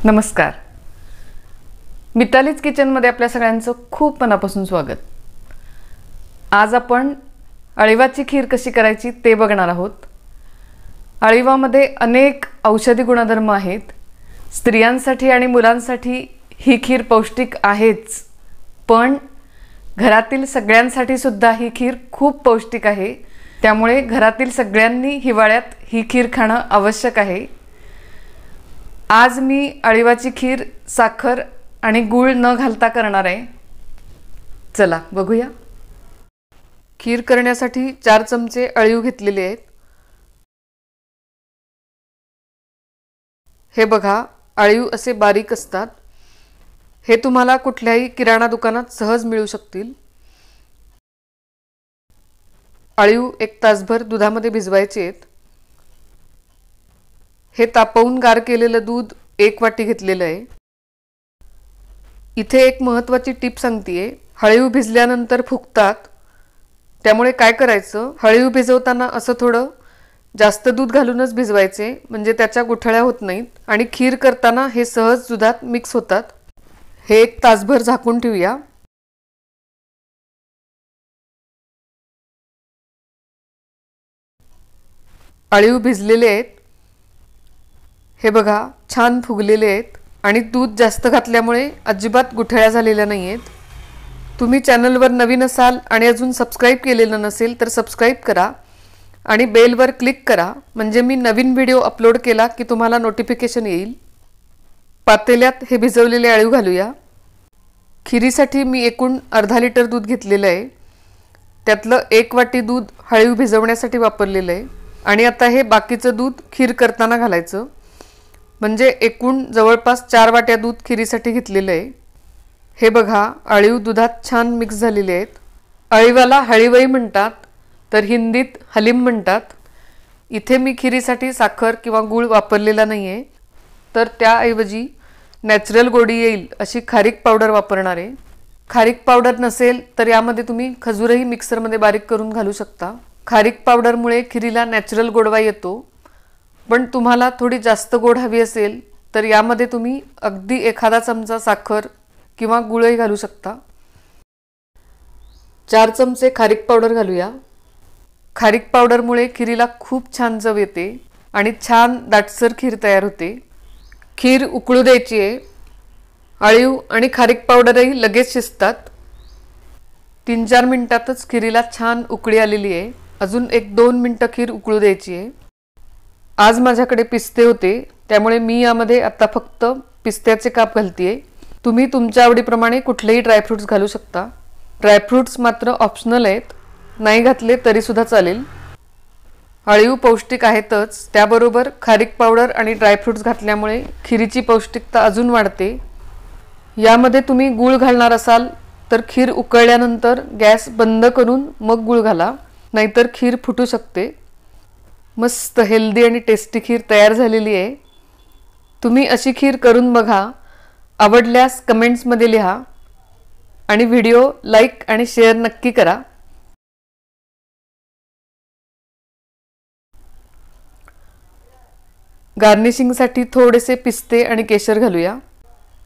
नमस्कार. मितालीज किचनमध्ये आपल्या सगळ्यांचं खूप मनापासून स्वागत. आज आपण अळीवाची खीर कशी करायची ते बघणार आहोत. अळीवामध्ये अनेक औषधी गुणधर्म आहेत. स्त्रियांसाठी आणि मुलांसाठी ही खीर पौष्टिक आहेच, पण घरातील सगळ्यांसाठी सुद्धा ही खीर खूप पौष्टिक आहे. त्यामुळे घरातील सगळ्यांनी हिवाळ्यात ही खीर खाणं आवश्यक आहे. आज मी अळीवाची खीर साखर आणि गूळ न घालता करणार आहे. चला बघूया. खीर करण्यासाठी 4 चमचे अळीव घेतलेले आहेत. हे बघा, अळीव असे बारीक असतात. हे तुम्हाला कुठल्याही किराणा दुकानात सहज मिळू शकतील. अळीव 1 तासभर दुधामध्ये भिजवायचे आहेत. हे तापवून गार केलेलं दूध 1 वाटी घेतलेलं आहे. इथे एक महत्त्वाची टिप सांगतेय. अळीव भिजल्यानंतर फुगतात. त्यामुळे काय करायचं, अळीव भिजवताना असं थोडं जास्त दूध घालूनच भिजवायचे, म्हणजे त्याच्या गुठळ्या होत नाहीत आणि खीर करताना हे सहज दुधात मिक्स होतात. हे 1 तासभर झाकून ठेवूया. अळीव भिजलेले आहेत. हे बघा, छान फुगलेले आहेत आणि दूध जास्त घातल्यामुळे अजिबात गुठळ्या झालेल्या नाही आहेत. तुम्ही चॅनलवर नवीन असाल आणि अजून सबस्क्राईब केलेलं नसेल तर सबस्क्राईब करा आणि बेलवर क्लिक करा, म्हणजे मी नवीन व्हिडिओ अपलोड केला की तुम्हाला नोटिफिकेशन येईल. पातेल्यात हे भिजवलेले अळीव घालूया. खीरीसाठी मी एकूण अर्धा लिटर दूध घेतलेलं आहे. त्यातलं 1 वाटी दूध अळीव भिजवण्यासाठी वापरलेलं आहे आणि आता हे बाकीचं दूध खीर करताना घालायचं, म्हणजे एकूण जवळपास 4 वाट्या दूध खीरीसाठी घेतलेलं आहे. हे बघा, अळीव दुधात छान मिक्स झालेले आहेत. अळीवाला हळीवई म्हणतात, तर हिंदीत हलीम म्हणतात. इथे मी खीरीसाठी साखर किंवा गूळ वापरलेला नाही आहे, तर त्याऐवजी नॅचरल गोडी येईल अशी खारीक पावडर वापरणार आहे. खारीक पावडर नसेल तर यामध्ये तुम्ही खजूरही मिक्सरमध्ये बारीक करून घालू शकता. खारीक पावडरमुळे खीरीला नॅचरल गोडवा येतो. पण तुम्हाला थोडी जास्त गोड हवी असेल तर यामध्ये तुम्ही अगदी एखादा चमचा साखर किंवा गूळही घालू शकता. 4 चमचे खारीक पावडर घालूया. खारीक पावडरमुळे खीरीला खूप छान चव येते आणि छान दाटसर खीर तयार होते. खीर उकळू द्यायची आहे. अळीव आणि खारीक पावडरही लगेच शिजतात. 3-4 मिनिटातच खीरीला छान उकळी आलेली आहे. अजून 1-2 मिनिटं खीर उकळू द्यायची आहे. आज माझ्याकडे पिस्ते होते, त्यामुळे मी यामध्ये आता फक्त पिस्त्याचे काप घालतेय. तुम्ही तुमच्या आवडीप्रमाणे कुठलेही ड्रायफ्रूट्स घालू शकता. ड्रायफ्रूट्स मात्र ऑप्शनल आहेत, नाही घातले तरी सुद्धा चालेल. अळीव पौष्टिक आहेतच, त्याबरोबर खारीक पावडर आणि ड्रायफ्रूट्स घातल्यामुळे खीरीची पौष्टिकता अजून वाढते. यामध्ये तुम्ही गूळ घालणार असाल तर खीर उकळल्यानंतर गॅस बंद करून मग गूळ घाला, नाहीतर खीर फुटू शकते. मस्त हेल्दी आणि टेस्टी खीर तयार झालेली आहे. तुम्ही अशी खीर करून बघा. आवडल्यास कमेंट्समध्ये लिहा आणि व्हिडिओ लाईक आणि शेअर नक्की करा. गार्निशिंगसाठी थोडेसे पिस्ते आणि केशर घालूया.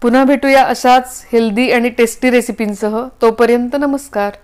पुन्हा भेटूया अशाच हेल्दी आणि टेस्टी रेसिपींसह. तोपर्यंत नमस्कार.